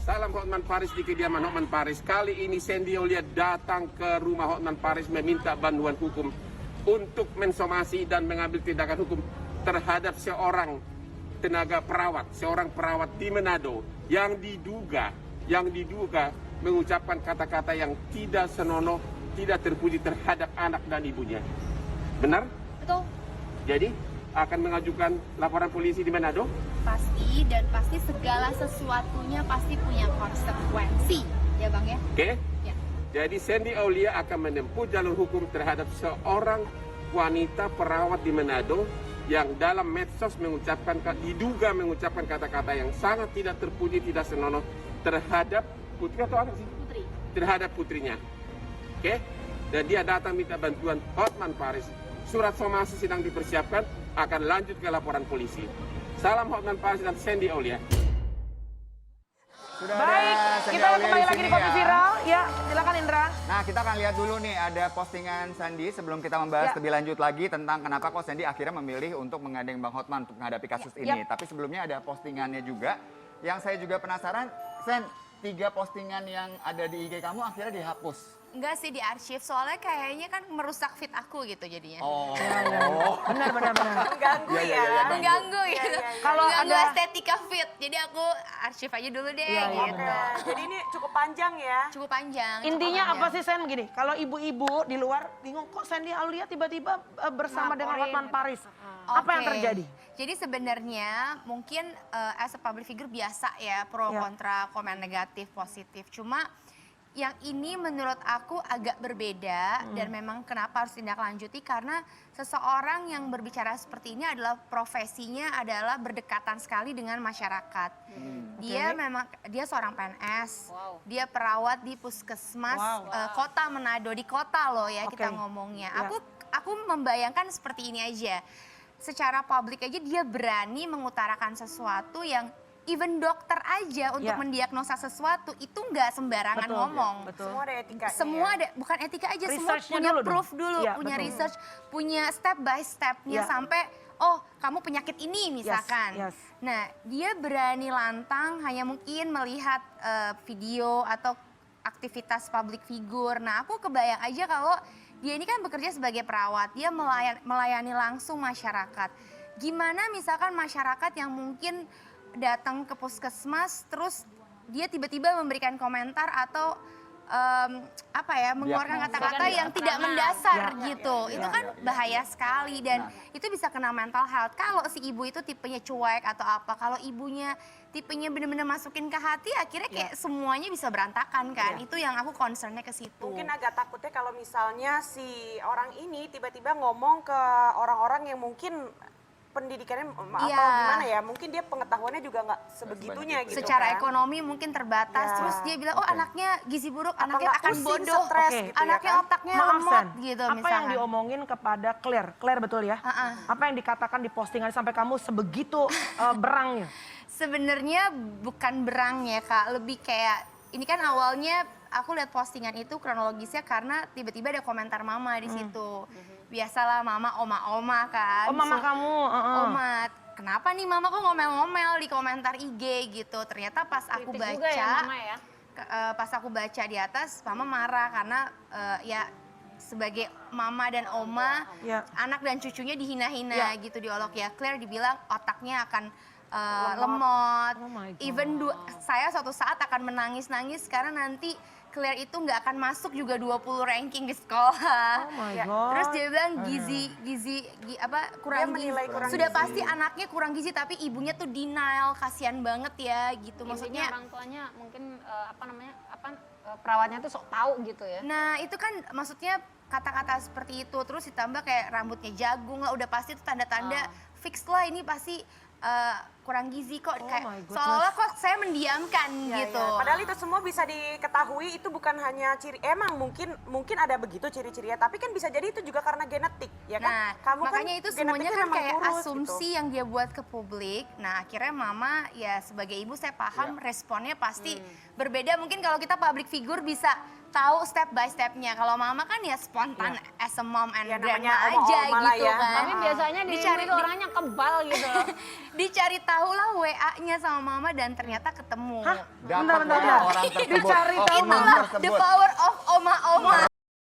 Salam Hotman Paris di kediaman Hotman Paris. Kali ini Sandy Aulia datang ke rumah Hotman Paris meminta bantuan hukum untuk mensomasi dan mengambil tindakan hukum terhadap seorang tenaga perawat, seorang perawat di Manado yang diduga mengucapkan kata-kata yang tidak senonoh, tidak terpuji terhadap anak dan ibunya. Benar? Betul. Jadi akan mengajukan laporan polisi di Manado? Pasti, dan pasti segala sesuatunya pasti punya konsekuensi, ya Bang ya? Oke? Ya. Jadi Sandy Aulia akan menempuh jalur hukum terhadap seorang wanita perawat di Manado yang dalam medsos diduga mengucapkan kata-kata yang sangat tidak terpuji, tidak senonoh terhadap putri atau anak sih? Putri. Terhadap putrinya. Oke? Dan dia datang minta bantuan Hotman Paris. Surat somasi sedang dipersiapkan, akan lanjut ke laporan polisi. Salam Hotman Paris dan Sandy Aulia. Sudah Baik, ada Sandy kita Aulia kembali lagi di sini Kopi ya. Viral. Ya, silakan Indra. Nah, kita akan lihat dulu nih ada postingan Sandy sebelum kita membahas Ya. lebih lanjut lagi tentang kenapa kok Sandy akhirnya memilih untuk menggandeng Bang Hotman untuk menghadapi kasus ini. Ya. Tapi sebelumnya ada postingannya juga yang saya juga penasaran, Sen, 3 postingan yang ada di IG kamu akhirnya dihapus. Enggak sih, di arsip, soalnya kayaknya kan merusak feed aku gitu jadinya. Oh. Benar. Mengganggu Iya, ya. iya, Mengganggu ya. Kalau Mengganggu ada- estetika feed, jadi aku arsip aja dulu deh Iya, iya, gitu. Nah, jadi ini cukup panjang ya. Cukup panjang. Intinya cukup apa panjang. sih Sen begini? Kalau ibu-ibu di luar bingung kok Sandy Aulia tiba-tiba bersama dengan Hotman Paris. Apa yang Oke. terjadi? Jadi sebenarnya mungkin as a public figure biasa ya, pro Ya. kontra, komen negatif, positif. Cuma yang ini menurut aku agak berbeda dan memang kenapa harus tindak-lanjuti karena seseorang yang berbicara seperti ini adalah profesinya adalah berdekatan sekali dengan masyarakat. Dia seorang PNS, dia perawat di puskesmas kota Manado, di kota loh ya kita Oke. ngomongnya. Ya. Aku membayangkan seperti ini aja. Secara publik aja dia berani mengutarakan sesuatu yang even dokter aja untuk Ya. mendiagnosa sesuatu itu nggak sembarangan Betul, ngomong. betul. Semua ada etikanya. Semua ya. ada, bukan etika aja, semua Research-nya punya dulu dong. proof dulu, Iya, punya betul. research, punya step by stepnya Iya. sampai oh kamu penyakit ini misalkan. yes. Nah dia berani lantang hanya mungkin melihat video atau aktivitas public figure. Nah aku kebayang aja kalau dia ini kan bekerja sebagai perawat, dia melayani langsung masyarakat. Gimana misalkan masyarakat yang mungkin datang ke puskesmas terus dia tiba-tiba memberikan komentar atau mengeluarkan Diagnosa. kata-kata yang tidak mendasar Ya, gitu. Itu kan bahaya sekali dan itu bisa kena mental health. Kalau si ibu itu tipenya cuek atau apa, kalau ibunya tipenya benar-benar masukin ke hati akhirnya kayak semuanya bisa berantakan kan. Itu yang aku concernnya ke situ. Mungkin agak takutnya kalau misalnya si orang ini tiba-tiba ngomong ke orang-orang yang mungkin pendidikannya atau Iya. gimana ya, mungkin dia pengetahuannya juga nggak sebegitunya gitu Secara kan. ekonomi mungkin terbatas, Ya. terus dia bilang, oh anaknya gizi buruk, Apa anaknya nggak akan pusing, bodoh, stres Oke. gitu ya anaknya kan? otaknya Maaf lemot Sen, gitu apa yang misalkan. diomongin kepada Claire betul ya? Apa yang dikatakan di postingan sampai kamu sebegitu berangnya? Sebenarnya bukan berang ya Kak, lebih kayak ini kan awalnya aku lihat postingan itu kronologisnya karena tiba-tiba ada komentar mama di situ. Biasalah mama oma-oma kan. Oh mama kamu, Oma, kenapa nih mama kok ngomel-ngomel di komentar IG gitu. Ternyata pas aku Kritik baca, juga ya mama ya? pas aku baca di atas mama marah karena ya sebagai mama dan oma, Ya. anak dan cucunya dihina-hina Ya. gitu diolok ya. Claire dibilang otaknya akan lemot. Oh my God. Even saya suatu saat akan menangis-nangis karena nanti Claire itu nggak akan masuk juga 20 ranking di sekolah. Oh my Ya. God. Terus dia bilang kurang gizi. menilai kurang Sudah gizi. pasti anaknya kurang gizi tapi ibunya tuh denial, kasihan banget ya gitu. Intinya Maksudnya orang tuanya mungkin perawatnya tuh sok tahu gitu ya. nah itu kan maksudnya kata-kata seperti itu terus ditambah kayak rambutnya jagung lah udah pasti itu tanda-tanda fix lah ini pasti kurang gizi kok Oh kayak my goodness. seolah kok saya mendiamkan Ya, gitu. ya. Padahal itu semua bisa diketahui, itu bukan hanya emang mungkin ada begitu ciri-cirinya, tapi kan bisa jadi itu juga karena genetik, ya kan? Nah, makanya itu semuanya genetiknya kan memang kayak kurus, asumsi gitu. yang dia buat ke publik. Nah, akhirnya mama ya sebagai ibu saya paham responnya pasti berbeda. Mungkin kalau kita public figure bisa tahu step by stepnya. Kalau mama kan ya spontan as a mom and Ya, grandma namanya aja oma-oma lah gitu ya. kan. Tapi biasanya dicari itu orangnya kebal gitu loh. Dicari tahu lah WA-nya sama mama dan ternyata ketemu. Dapat Bentar. WA orang tersebut. Dicari tahu. oknum Itulah the tersebut. power of oma-oma.